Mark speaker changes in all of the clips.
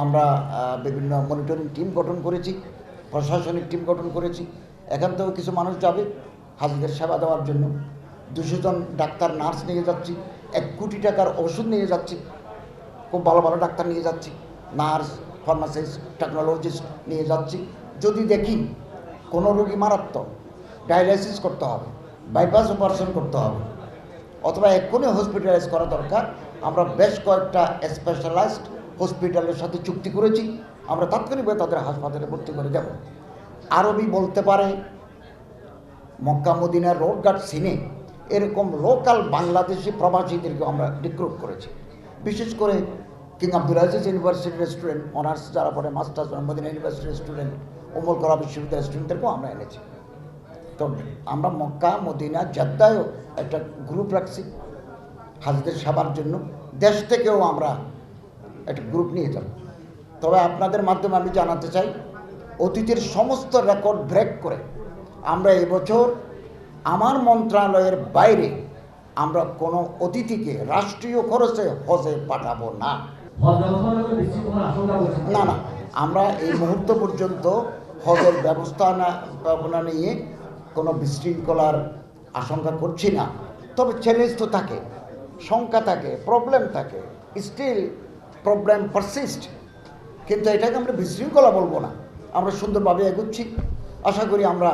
Speaker 1: আমরা বিভিন্ন monitoring team গঠন করেছি, প্রশাসনিক টিম গঠন করেছি। এখান থেকেও কিছু মানুষ যাবে হাজিদের সেবা দেওয়ার জন্য। 200 জন ডাক্তার নার্স নিয়ে যাচ্ছি, 1 কোটি টাকার ওষুধ নিয়ে যাচ্ছি, খুব ভালো ভালো ডাক্তার নিয়ে যাচ্ছি, নার্স, ফার্মাসিস্ট, টেকনোলজিস্ট নিয়ে যাচ্ছি। যদি দেখি কোনো রোগী মারাত্মক, ডায়ালাইসিস করতে হবে, বাইপাস অপারেশন করতে হবে, অথবা এক্ষুনি হসপিটালাইজ করা দরকার, আমরা বেশ কয়েকটা স্পেশালাইজড হসপিটালের সাথে চুক্তি করেছি। আমরা তাৎক্ষণিকভাবে তাদের হাসপাতালে ভর্তি করে দেব। আরবি বলতে পারে, মক্কা মদিনার রোডঘাট সিনে এরকম লোকাল বাংলাদেশি প্রবাসীদেরকে আমরা রিক্রুট করেছি। বিশেষ করে কিং আব্দুল আজিজ ইউনিভার্সিটির স্টুডেন্ট, অনার্স যারা পড়ে, মাস্টার্স মদিনা ইউনিভার্সিটির স্টুডেন্ট, উমর করা বিশ্ববিদ্যালয়ের স্টুডেন্টদেরকেও আমরা এনেছি। তো আমরা মক্কা মদিনা জেদ্দায়ও একটা গ্রুপ রাখছি হাজিদের সেবার জন্য। দেশ থেকেও আমরা একটা গ্রুপ নিয়ে যাব। তবে আপনাদের মাধ্যমে আমি জানাতে চাই, অতীতের সমস্ত রেকর্ড ব্রেক করে আমরা এবছর আমার মন্ত্রণালয়ের বাইরে আমরা কোনো অতিথিকে রাষ্ট্রীয় খরচে হজে পাঠাবো না। না না, আমরা এই মুহূর্ত পর্যন্ত হজের ব্যবস্থা নিয়ে কোনো বিশৃঙ্খলার আশঙ্কা করছি না। তবে চ্যালেঞ্জ তো থাকে, শঙ্কা থাকে, প্রবলেম থাকে, স্টিল প্রবলেম পারসিস্ট। কিন্তু এটাকে আমরা বিশৃঙ্খলা বলবো না, আমরা সুন্দরভাবে এগোচ্ছি। আশা করি আমরা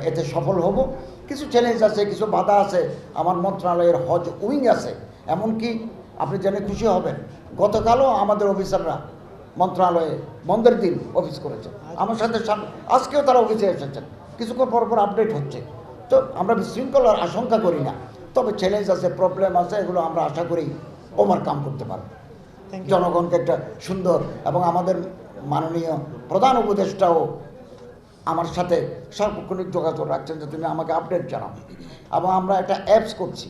Speaker 1: এতে সফল হব। কিছু চ্যালেঞ্জ আছে, কিছু বাধা আছে, আমার মন্ত্রণালয়ের হজ উইং আছে। এমনকি আপনি জেনে খুশি হবেন, গতকালও আমাদের অফিসাররা মন্ত্রণালয়ে বন্ধের দিন অফিস করেছে আমার সাথে, আজকেও তারা অফিসে এসেছেন। কিছুক্ষণ পর পর আপডেট হচ্ছে। তো আমরা বিশৃঙ্খলার আশঙ্কা করি না। তবে চ্যালেঞ্জ আছে, প্রবলেম আছে, এগুলো আমরা আশা করি ওভারকাম করতে পারব। জনগণকে একটা সুন্দর, এবং আমাদের মাননীয় প্রধান উপদেষ্টাও আমার সাথে সার্বক্ষণিক যোগাযোগ রাখছেন যে তুমি আমাকে আপডেট জানাও। এবং আমরা একটা অ্যাপস করছি,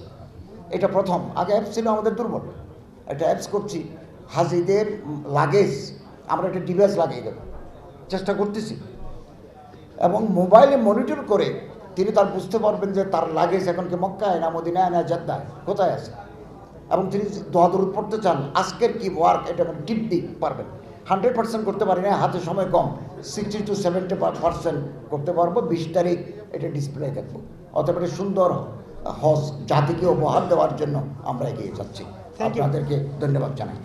Speaker 1: এটা প্রথম, আগে অ্যাপস ছিল আমাদের দুর্বল, একটা অ্যাপস করছি। হাজিদের লাগেজ আমরা একটা ডিভাইস লাগিয়ে দেব, চেষ্টা করতেছি। এবং মোবাইলে মনিটর করে তিনি তার বুঝতে পারবেন যে তার লাগেজ এখন কি মক্কায় না মদিনায় না জেদ্দায়, কোথায় আছে। এবং তিনি দোয়া দরুদ পড়তে চান, আজকের কি ওয়ার্ক এটা টিপ দিতে পারবেন। 100% করতে পারি না, হাতে সময় কম, 60 to 70% করতে পারবো। 20 তারিখ এটা ডিসপ্লে দেখবো। অতএব একটা সুন্দর হজ জাতিকে উপহার দেওয়ার জন্য আমরা এগিয়ে যাচ্ছি। আপনাদেরকে ধন্যবাদ জানাই।